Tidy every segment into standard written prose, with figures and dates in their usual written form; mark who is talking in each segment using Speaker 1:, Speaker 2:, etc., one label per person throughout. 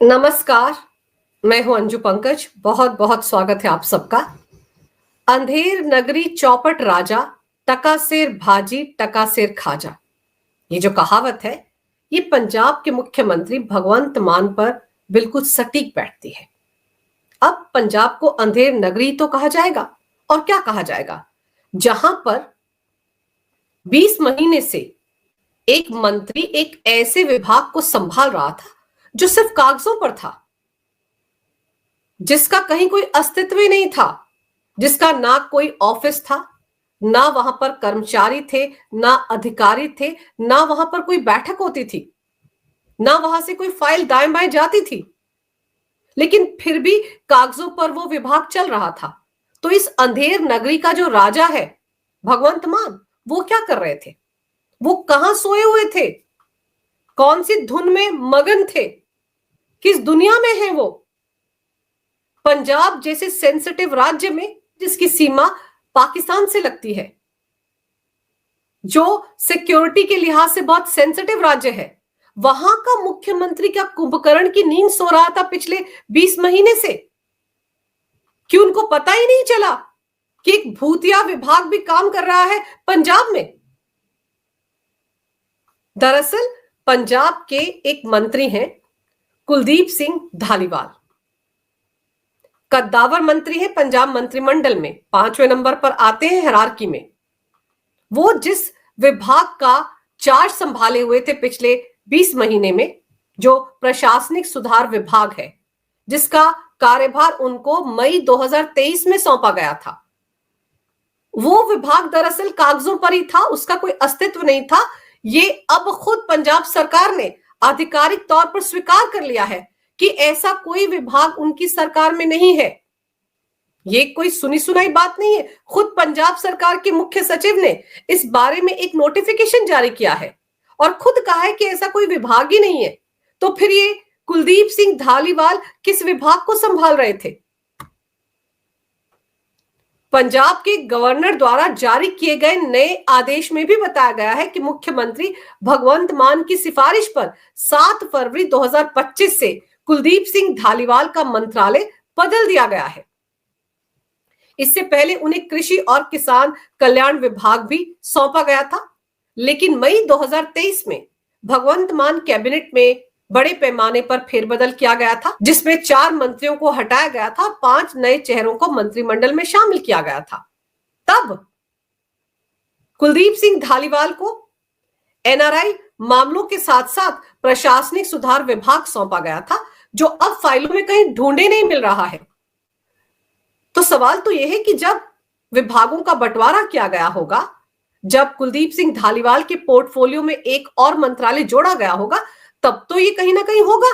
Speaker 1: नमस्कार। मैं हूं अंजू पंकज। बहुत बहुत स्वागत है आप सबका। अंधेर नगरी चौपट राजा, टका सेर भाजी टका सेर खाजा। ये जो कहावत है, ये पंजाब के मुख्यमंत्री भगवंत मान पर बिल्कुल सटीक बैठती है। अब पंजाब को अंधेर नगरी तो कहा जाएगा, और क्या कहा जाएगा, जहां पर 20 महीने से एक मंत्री एक ऐसे विभाग को संभाल रहा था जो सिर्फ कागजों पर था, जिसका कहीं कोई अस्तित्व ही नहीं था, जिसका ना कोई ऑफिस था, ना वहां पर कर्मचारी थे, ना अधिकारी थे, ना वहां पर कोई बैठक होती थी, ना वहां से कोई फाइल दाएं बाएं जाती थी, लेकिन फिर भी कागजों पर वो विभाग चल रहा था। तो इस अंधेर नगरी का जो राजा है भगवंत मान, वो क्या कर रहे थे? वो कहां सोए हुए थे? कौन सी धुन में मगन थे? किस दुनिया में है वो? पंजाब जैसे सेंसिटिव राज्य में, जिसकी सीमा पाकिस्तान से लगती है, जो सिक्योरिटी के लिहाज से बहुत सेंसिटिव राज्य है, वहां का मुख्यमंत्री क्या कुंभकर्ण की नींद सो रहा था पिछले 20 महीने से? कि उनको पता ही नहीं चला कि एक भूतिया विभाग भी काम कर रहा है पंजाब में? दरअसल पंजाब के एक मंत्री हैं कुलदीप सिंह धालीवाल। कद्दावर मंत्री है पंजाब मंत्रिमंडल में, 5वें नंबर पर आते हैं हायरार्की में। वो जिस विभाग का चार्ज संभाले हुए थे पिछले 20 महीने में, जो प्रशासनिक सुधार विभाग है, जिसका कार्यभार उनको मई 2023 में सौंपा गया था, वो विभाग दरअसल कागजों पर ही था, उसका कोई अस्तित्व नहीं था। ये अब खुद पंजाब सरकार ने आधिकारिक तौर पर स्वीकार कर लिया है कि ऐसा कोई विभाग उनकी सरकार में नहीं है। ये कोई सुनी सुनाई बात नहीं है। खुद पंजाब सरकार के मुख्य सचिव ने इस बारे में एक नोटिफिकेशन जारी किया है और खुद कहा है कि ऐसा कोई विभाग ही नहीं है। तो फिर ये कुलदीप सिंह धालीवाल किस विभाग को संभाल रहे थे? पंजाब के गवर्नर द्वारा जारी किए गए नए आदेश में भी बताया गया है कि मुख्यमंत्री भगवंत मान की सिफारिश पर 7 फरवरी 2025 से कुलदीप सिंह धालीवाल का मंत्रालय बदल दिया गया है। इससे पहले उन्हें कृषि और किसान कल्याण विभाग भी सौंपा गया था, लेकिन मई 2023 में भगवंत मान कैबिनेट में बड़े पैमाने पर फेरबदल किया गया था, जिसमें 4 मंत्रियों को हटाया गया था, 5 नए चेहरों को मंत्रिमंडल में शामिल किया गया था। तब कुलदीप सिंह धालीवाल को एनआरआई मामलों के साथ साथ प्रशासनिक सुधार विभाग सौंपा गया था, जो अब फाइलों में कहीं ढूंढे नहीं मिल रहा है। तो सवाल तो यह है कि जब विभागों का बंटवारा किया गया होगा, जब कुलदीप सिंह धालीवाल के पोर्टफोलियो में एक और मंत्रालय जोड़ा गया होगा, तब तो ये कहीं ना कहीं होगा,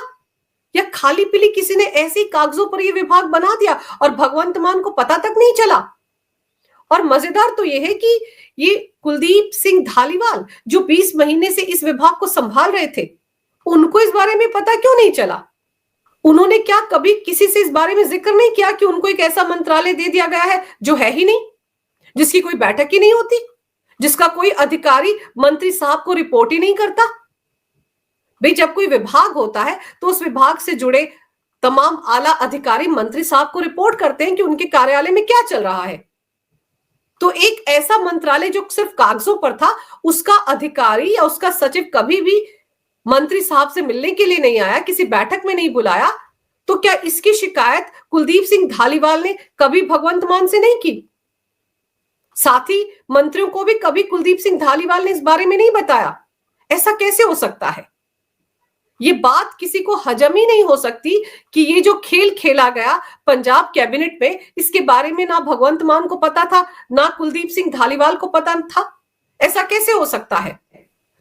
Speaker 1: या खाली पीली किसी ने ऐसे कागजों पर ये विभाग बना दिया और भगवंत मान को पता तक नहीं चला। और मजेदार तो यह है कि ये कुलदीप सिंह धालीवाल जो 20 महीने से इस विभाग को संभाल रहे थे, उनको इस बारे में पता क्यों नहीं चला? उन्होंने क्या कभी किसी से इस बारे में जिक्र नहीं किया कि उनको एक ऐसा मंत्रालय दे दिया गया है जो है ही नहीं, जिसकी कोई बैठक ही नहीं होती, जिसका कोई अधिकारी मंत्री साहब को रिपोर्ट ही नहीं करता? भाई, जब कोई विभाग होता है तो उस विभाग से जुड़े तमाम आला अधिकारी मंत्री साहब को रिपोर्ट करते हैं कि उनके कार्यालय में क्या चल रहा है। तो एक ऐसा मंत्रालय जो सिर्फ कागजों पर था, उसका अधिकारी या उसका सचिव कभी भी मंत्री साहब से मिलने के लिए नहीं आया, किसी बैठक में नहीं बुलाया, तो क्या इसकी शिकायत कुलदीप सिंह धालीवाल ने कभी भगवंत मान से नहीं की? साथ ही मंत्रियों को भी कभी कुलदीप सिंह धालीवाल ने इस बारे में नहीं बताया। ऐसा कैसे हो सकता है? ये बात किसी को हजम ही नहीं हो सकती कि ये जो खेल खेला गया पंजाब कैबिनेट में, इसके बारे में ना भगवंत मान को पता था, ना कुलदीप सिंह धालीवाल को पता था। ऐसा कैसे हो सकता है?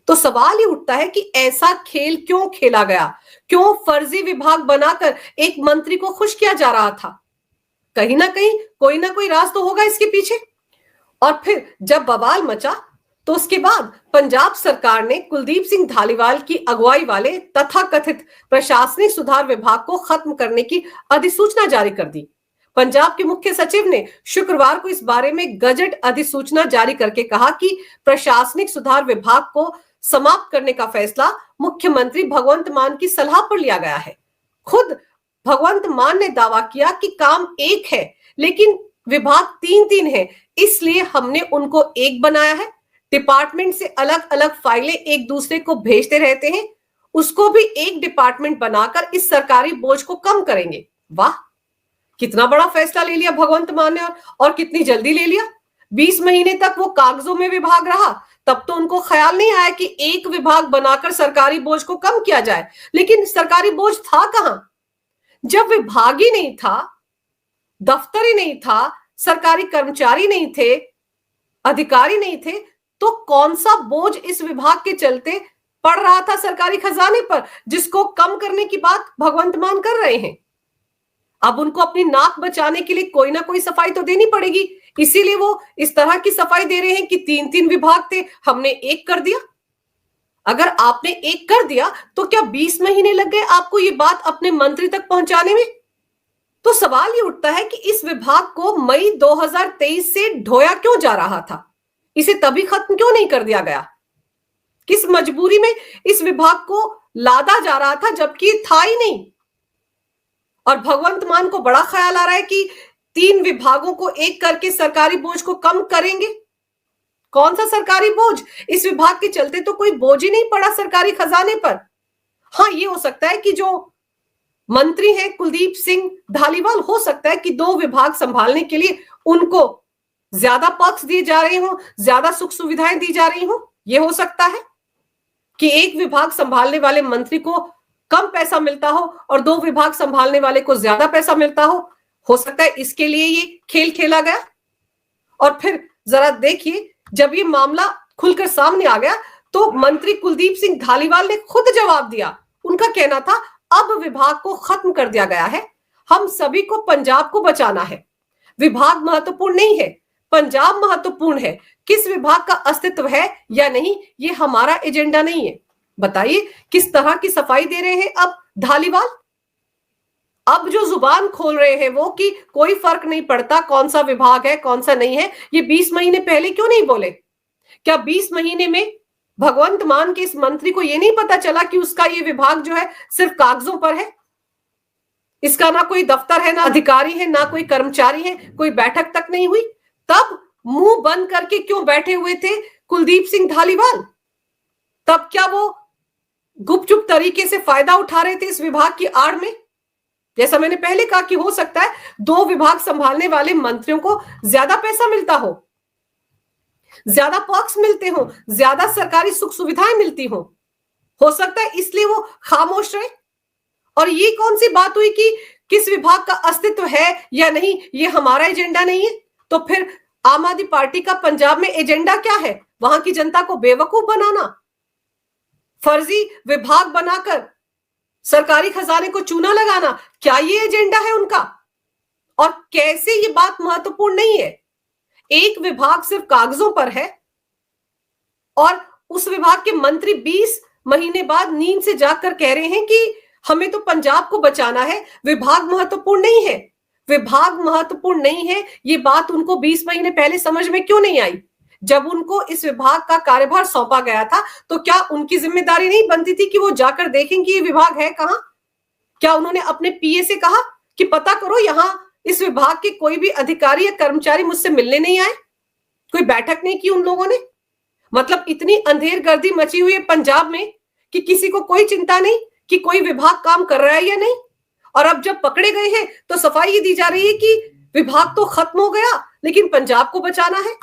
Speaker 1: तो सवाल ये उठता है कि ऐसा खेल क्यों खेला गया? क्यों फर्जी विभाग बनाकर एक मंत्री को खुश किया जा रहा था? कहीं ना कोई राज तो होगा इसके पीछे। और फिर जब बवाल मचा, तो उसके बाद पंजाब सरकार ने कुलदीप सिंह धालीवाल की अगुवाई वाले तथाकथित प्रशासनिक सुधार विभाग को खत्म करने की अधिसूचना जारी कर दी। पंजाब के मुख्य सचिव ने शुक्रवार को इस बारे में गजट अधिसूचना जारी करके कहा कि प्रशासनिक सुधार विभाग को समाप्त करने का फैसला मुख्यमंत्री भगवंत मान की सलाह पर लिया गया है खुद भगवंत मान ने दावा किया कि काम एक है लेकिन विभाग तीन तीन है, इसलिए हमने उनको एक बनाया है। डिपार्टमेंट से अलग अलग फाइलें एक दूसरे को भेजते रहते हैं, उसको भी एक डिपार्टमेंट बनाकर इस सरकारी बोझ को कम करेंगे। वाह, कितना बड़ा फैसला ले लिया भगवंत मान ने, और कितनी जल्दी ले लिया। 20 महीने तक वो कागजों में विभाग रहा, तब तो उनको ख्याल नहीं आया कि एक विभाग बनाकर सरकारी बोझ को कम किया जाए। लेकिन सरकारी बोझ था कहां जब विभाग ही नहीं था, दफ्तर ही नहीं था, सरकारी कर्मचारी नहीं थे, अधिकारी नहीं थे, तो कौन सा बोझ इस विभाग के चलते पड़ रहा था सरकारी खजाने पर, जिसको कम करने की बात भगवंत मान कर रहे हैं। अब उनको अपनी नाक बचाने के लिए कोई ना कोई सफाई तो देनी पड़ेगी, इसीलिए वो इस तरह की सफाई दे रहे हैं कि तीन तीन विभाग थे, हमने एक कर दिया। अगर आपने एक कर दिया तो क्या 20 महीने लग गए आपको ये बात अपने मंत्री तक पहुंचाने में? तो सवाल ये उठता है कि इस विभाग को मई 2023 से ढोया क्यों जा रहा था, इसे तभी खत्म क्यों नहीं कर दिया गया? किस मजबूरी में इस विभाग को लादा जा रहा था जबकि था ही नहीं? और भगवंत मान को बड़ा ख्याल आ रहा है कि तीन विभागों को एक करके सरकारी बोझ को कम करेंगे। कौन सा सरकारी बोझ? इस विभाग के चलते तो कोई बोझ ही नहीं पड़ा सरकारी खजाने पर। हाँ, ये हो सकता है कि जो मंत्री हैं कुलदीप सिंह धालीवाल, हो सकता है कि दो विभाग संभालने के लिए उनको ज्यादा पक्ष दिए जा रहे हो, ज्यादा सुख सुविधाएं दी जा रही हो। ये हो सकता है कि एक विभाग संभालने वाले मंत्री को कम पैसा मिलता हो और दो विभाग संभालने वाले को ज्यादा पैसा मिलता हो सकता है इसके लिए ये खेल खेला गया। और फिर जरा देखिए, जब ये मामला खुलकर सामने आ गया तो मंत्री कुलदीप सिंह धालीवाल ने खुद जवाब दिया। उनका कहना था, अब विभाग को खत्म कर दिया गया है, हम सभी को पंजाब को बचाना है, विभाग महत्वपूर्ण नहीं है, पंजाब महत्वपूर्ण है, किस विभाग का अस्तित्व है या नहीं ये हमारा एजेंडा नहीं है। बताइए किस तरह की सफाई दे रहे हैं अब धालीवाल। अब जो जुबान खोल रहे हैं वो कि कोई फर्क नहीं पड़ता कौन सा विभाग है कौन सा नहीं है, ये 20 महीने पहले क्यों नहीं बोले? क्या 20 महीने में भगवंत मान के इस मंत्री को ये नहीं पता चला कि उसका ये विभाग जो है सिर्फ कागजों पर है, इसका ना कोई दफ्तर है, ना अधिकारी है, ना कोई कर्मचारी है, कोई बैठक तक नहीं हुई? तब मुंह बंद करके क्यों बैठे हुए थे कुलदीप सिंह धालीवाल? तब क्या वो गुपचुप तरीके से फायदा उठा रहे थे इस विभाग की आड़ में? जैसा मैंने पहले कहा कि हो सकता है दो विभाग संभालने वाले मंत्रियों को ज्यादा पैसा मिलता हो, ज्यादा पर्क्स मिलते हो, ज्यादा सरकारी सुख सुविधाएं मिलती हो सकता है इसलिए वो खामोश रहे। और ये कौन सी बात हुई कि किस विभाग का अस्तित्व है या नहीं ये हमारा एजेंडा नहीं है? तो फिर आम आदमी पार्टी का पंजाब में एजेंडा क्या है? वहां की जनता को बेवकूफ बनाना, फर्जी विभाग बनाकर सरकारी खजाने को चूना लगाना, क्या ये एजेंडा है उनका? और कैसे ये बात महत्वपूर्ण नहीं है? एक विभाग सिर्फ कागजों पर है और उस विभाग के मंत्री 20 महीने बाद नींद से जागकर कह रहे हैं कि हमें तो पंजाब को बचाना है, विभाग महत्वपूर्ण नहीं है। विभाग महत्वपूर्ण नहीं है ये बात उनको 20 महीने पहले समझ में क्यों नहीं आई? जब उनको इस विभाग का कार्यभार सौंपा गया था तो क्या उनकी जिम्मेदारी नहीं बनती थी कि वो जाकर देखें कि ये विभाग है कहां? क्या उन्होंने अपने पीए से कहा कि पता करो यहां इस विभाग के कोई भी अधिकारी या कर्मचारी मुझसे मिलने नहीं आए? कोई बैठक नहीं की उन लोगों ने? मतलब इतनी अंधेरगर्दी मची हुई है पंजाब में कि किसी को कोई चिंता नहीं कि कोई विभाग काम कर रहा है या नहीं। और अब जब पकड़े गए हैं तो सफाई ये दी जा रही है कि विभाग तो खत्म हो गया लेकिन पंजाब को बचाना है।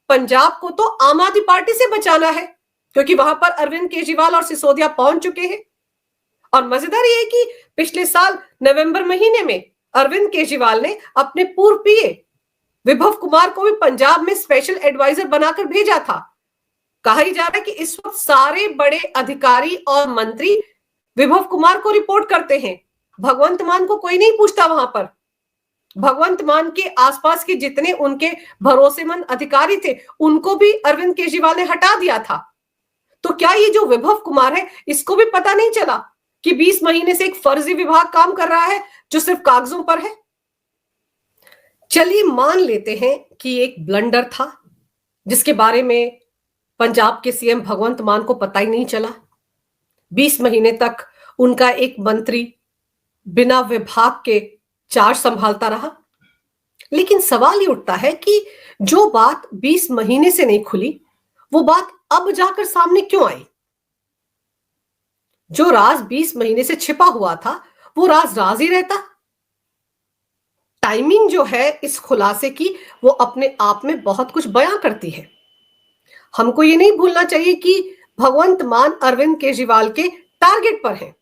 Speaker 1: पंजाब को तो आम आदमी पार्टी से बचाना है क्योंकि वहां पर अरविंद केजरीवाल और सिसोदिया पहुंच चुके हैं। और मजेदार ये है कि पिछले साल नवंबर महीने में अरविंद केजरीवाल ने अपने पूर्व पीए विभव कुमार को भी पंजाब में स्पेशल एडवाइजर बनाकर भेजा था। कहा ही जा रहा है कि इस वक्त सारे बड़े अधिकारी और मंत्री विभव कुमार को रिपोर्ट करते हैं, भगवंत मान को कोई नहीं पूछता वहां पर। भगवंत मान के आसपास के जितने उनके भरोसेमंद अधिकारी थे उनको भी अरविंद केजरीवाल ने हटा दिया था। तो क्या ये जो विभव कुमार है इसको भी पता नहीं चला कि 20 महीने से एक फर्जी विभाग काम कर रहा है जो सिर्फ कागजों पर है? चलिए मान लेते हैं कि एक ब्लंडर था जिसके बारे में पंजाब के सीएम भगवंत मान को पता ही नहीं चला। 20 महीने तक उनका एक मंत्री बिना विभाग के चार्ज संभालता रहा। लेकिन सवाल ये उठता है कि जो बात 20 महीने से नहीं खुली, वो बात अब जाकर सामने क्यों आई? जो राज 20 महीने से छिपा हुआ था, वो राज राज ही रहता। टाइमिंग जो है इस खुलासे की, वो अपने आप में बहुत कुछ बयां करती है। हमको ये नहीं भूलना चाहिए कि भगवंत मान अरविंद केजरीवाल के टारगेट पर हैं।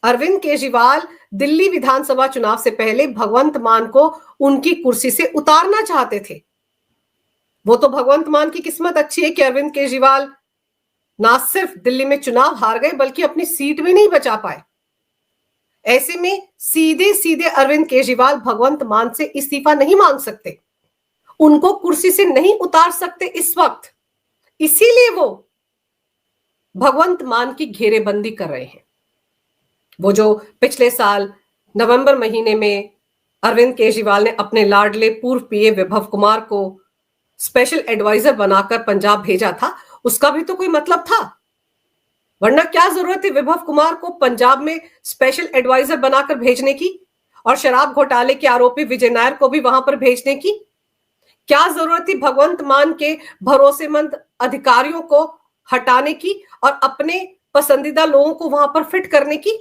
Speaker 1: अरविंद केजरीवाल दिल्ली विधानसभा चुनाव से पहले भगवंत मान को उनकी कुर्सी से उतारना चाहते थे। वो तो भगवंत मान की किस्मत अच्छी है कि अरविंद केजरीवाल ना सिर्फ दिल्ली में चुनाव हार गए, बल्कि अपनी सीट भी नहीं बचा पाए। ऐसे में सीधे सीधे अरविंद केजरीवाल भगवंत मान से इस्तीफा नहीं मांग सकते, उनको कुर्सी से नहीं उतार सकते इस वक्त। इसीलिए वो भगवंत मान की घेरेबंदी कर रहे हैं। वो जो पिछले साल नवंबर महीने में अरविंद केजरीवाल ने अपने लाडले पूर्व पीए विभव कुमार को स्पेशल एडवाइजर बनाकर पंजाब भेजा था, उसका भी तो कोई मतलब था। वरना क्या जरूरत है विभव कुमार को पंजाब में स्पेशल एडवाइजर बनाकर भेजने की, और शराब घोटाले के आरोपी विजय नायर को भी वहां पर भेजने की? क्या जरूरत थी भगवंत मान के भरोसेमंद अधिकारियों को हटाने की और अपने पसंदीदा लोगों को वहां पर फिट करने की?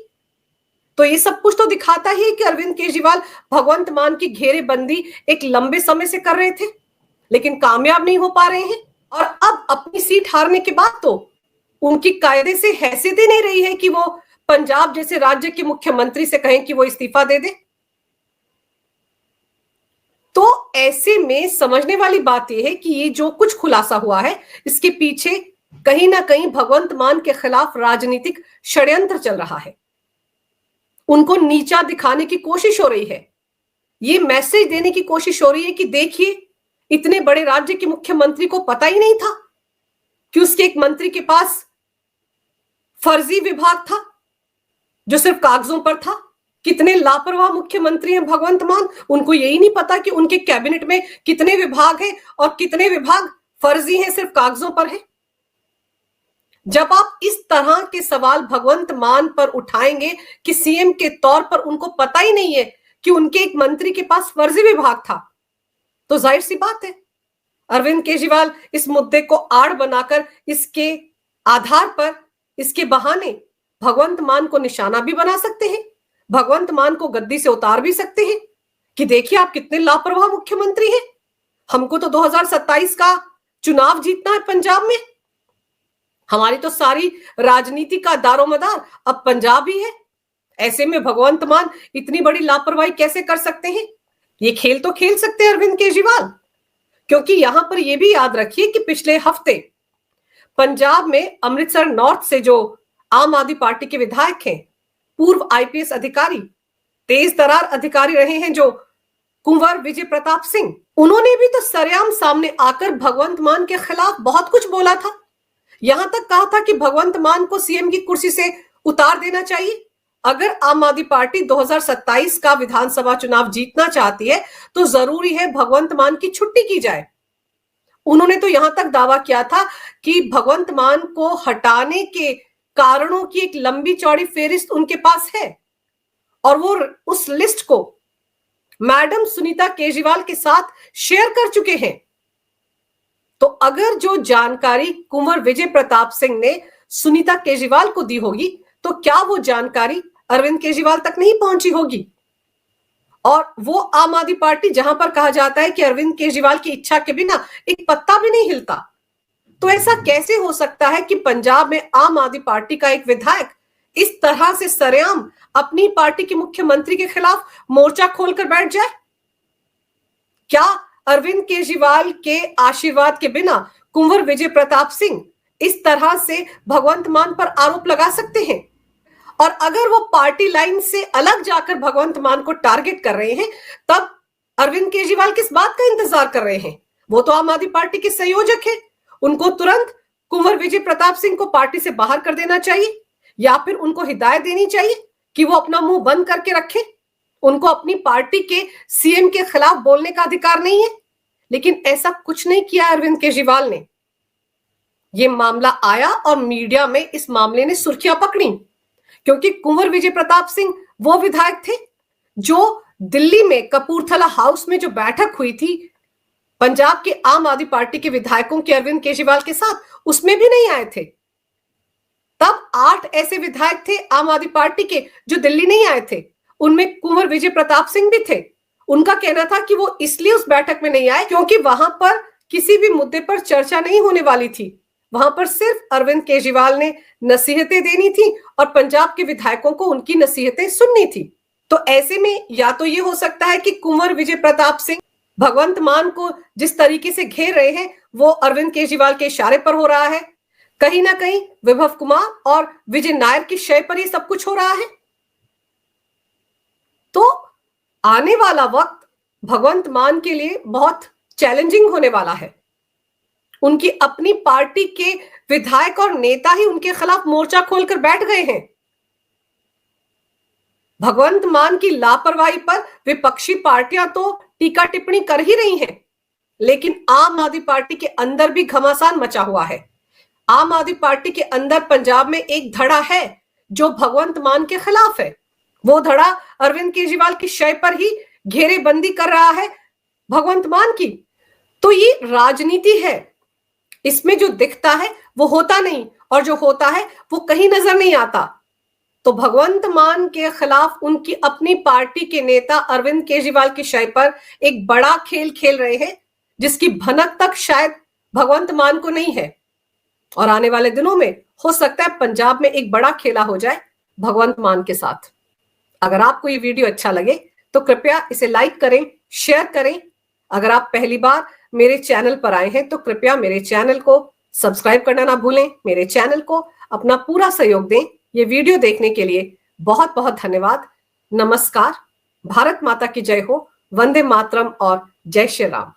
Speaker 1: तो ये सब कुछ तो दिखाता ही है कि अरविंद केजरीवाल भगवंत मान की घेरेबंदी एक लंबे समय से कर रहे थे, लेकिन कामयाब नहीं हो पा रहे हैं। और अब अपनी सीट हारने के बाद तो उनकी कायदे से हैसियत ही नहीं रही है कि वो पंजाब जैसे राज्य के मुख्यमंत्री से कहें कि वो इस्तीफा दे दे। तो ऐसे में समझने वाली बात यह है कि ये जो कुछ खुलासा हुआ है, इसके पीछे कहीं ना कहीं भगवंत मान के खिलाफ राजनीतिक षड्यंत्र चल रहा है। उनको नीचा दिखाने की कोशिश हो रही है, ये मैसेज देने की कोशिश हो रही है कि देखिए, इतने बड़े राज्य के मुख्यमंत्री को पता ही नहीं था कि उसके एक मंत्री के पास फर्जी विभाग था जो सिर्फ कागजों पर था। कितने लापरवाह मुख्यमंत्री हैं भगवंत मान, उनको यही नहीं पता कि उनके कैबिनेट में कितने विभाग हैं और कितने विभाग फर्जी हैं, सिर्फ कागजों पर है। जब आप इस तरह के सवाल भगवंत मान पर उठाएंगे कि सीएम के तौर पर उनको पता ही नहीं है कि उनके एक मंत्री के पास फर्जी विभाग था, तो जाहिर सी बात है अरविंद केजरीवाल इस मुद्दे को आड़ बनाकर इसके आधार पर, इसके बहाने भगवंत मान को निशाना भी बना सकते हैं, भगवंत मान को गद्दी से उतार भी सकते हैं कि देखिए आप कितने लापरवाह मुख्यमंत्री हैं। हमको तो 2027 का चुनाव जीतना है पंजाब में, हमारी तो सारी राजनीति का दारोमदार अब पंजाब ही है। ऐसे में भगवंत मान इतनी बड़ी लापरवाही कैसे कर सकते हैं? ये खेल तो खेल सकते हैं अरविंद केजरीवाल, क्योंकि यहां पर यह भी याद रखिए कि पिछले हफ्ते पंजाब में अमृतसर नॉर्थ से जो आम आदमी पार्टी के विधायक हैं, पूर्व आईपीएस अधिकारी, तेज तरार अधिकारी रहे हैं जो कुंवर विजय प्रताप सिंह, उन्होंने भी तो सरेआम सामने आकर भगवंत मान के खिलाफ बहुत कुछ बोला था। यहां तक कहा था कि भगवंत मान को सीएम की कुर्सी से उतार देना चाहिए। अगर आम आदमी पार्टी 2027 का विधानसभा चुनाव जीतना चाहती है तो जरूरी है भगवंत मान की छुट्टी की जाए। उन्होंने तो यहां तक दावा किया था कि भगवंत मान को हटाने के कारणों की एक लंबी चौड़ी फेहरिस्त उनके पास है और वो उस लिस्ट को मैडम सुनीता केजरीवाल के साथ शेयर कर चुके हैं। तो अगर जो जानकारी कुंवर विजय प्रताप सिंह ने सुनीता केजरीवाल को दी होगी, तो क्या वो जानकारी अरविंद केजरीवाल तक नहीं पहुंची होगी? और वो आम आदमी पार्टी जहां पर कहा जाता है कि अरविंद केजरीवाल की इच्छा के बिना एक पत्ता भी नहीं हिलता, तो ऐसा कैसे हो सकता है कि पंजाब में आम आदमी पार्टी का एक विधायक इस तरह से सरेआम अपनी पार्टी के मुख्यमंत्री के खिलाफ मोर्चा खोलकर बैठ जाए? क्या अरविंद केजरीवाल के आशीर्वाद के बिना कुंवर विजय प्रताप सिंह इस तरह से भगवंत मान पर आरोप लगा सकते हैं? और अगर वो पार्टी लाइन से अलग जाकर भगवंत मान को टारगेट कर रहे हैं, तब अरविंद केजरीवाल किस बात का इंतजार कर रहे हैं? वो तो आम आदमी पार्टी के संयोजक है, उनको तुरंत कुंवर विजय प्रताप सिंह को पार्टी से बाहर कर देना चाहिए, या फिर उनको हिदायत देनी चाहिए कि वो अपना मुंह बंद करके रखें। उनको अपनी पार्टी के सीएम के खिलाफ बोलने का अधिकार नहीं है, लेकिन ऐसा कुछ नहीं किया अरविंद केजरीवाल ने। यह मामला आया और मीडिया में इस मामले ने सुर्खियां पकड़ी, क्योंकि कुंवर विजय प्रताप सिंह वो विधायक थे जो दिल्ली में कपूरथला हाउस में जो बैठक हुई थी पंजाब के आम आदमी पार्टी के विधायकों के अरविंद केजरीवाल के साथ, उसमें भी नहीं आए थे। तब 8 ऐसे विधायक थे आम आदमी पार्टी के जो दिल्ली नहीं आए थे। उनमें कुंवर विजय प्रताप सिंह भी थे। उनका कहना था कि वो इसलिए उस बैठक में नहीं आए क्योंकि वहां पर किसी भी मुद्दे पर चर्चा नहीं होने वाली थी। वहां पर सिर्फ अरविंद केजरीवाल ने नसीहतें देनी थी और पंजाब के विधायकों को उनकी नसीहतें सुननी थी। तो ऐसे में या तो ये हो सकता है कि कुंवर विजय प्रताप सिंह भगवंत मान को जिस तरीके से घेर रहे हैं वो अरविंद केजरीवाल के इशारे पर हो रहा है। कहीं ना कहीं विभव कुमार और विजय नायर की शय पर ये सब कुछ हो रहा है। तो आने वाला वक्त भगवंत मान के लिए बहुत चैलेंजिंग होने वाला है। उनकी अपनी पार्टी के विधायक और नेता ही उनके खिलाफ मोर्चा खोलकर बैठ गए हैं। भगवंत मान की लापरवाही पर विपक्षी पार्टियां तो टीका टिप्पणी कर ही रही हैं, लेकिन आम आदमी पार्टी के अंदर भी घमासान मचा हुआ है। आम आदमी पार्टी के अंदर पंजाब में एक धड़ा है जो भगवंत मान के खिलाफ है। वो धड़ा अरविंद केजरीवाल की शय पर ही घेरेबंदी कर रहा है भगवंत मान की। तो ये राजनीति है, इसमें जो दिखता है वो होता नहीं और जो होता है वो कहीं नजर नहीं आता। तो भगवंत मान के खिलाफ उनकी अपनी पार्टी के नेता अरविंद केजरीवाल की शय पर एक बड़ा खेल खेल रहे हैं जिसकी भनक तक शायद भगवंत मान को नहीं है। और आने वाले दिनों में हो सकता है पंजाब में एक बड़ा खेला हो जाए भगवंत मान के साथ। अगर आपको ये वीडियो अच्छा लगे तो कृपया इसे लाइक करें, शेयर करें। अगर आप पहली बार मेरे चैनल पर आए हैं तो कृपया मेरे चैनल को सब्सक्राइब करना ना भूलें। मेरे चैनल को अपना पूरा सहयोग दें। ये वीडियो देखने के लिए बहुत बहुत धन्यवाद। नमस्कार। भारत माता की जय हो। वंदे मातरम और जय श्री राम।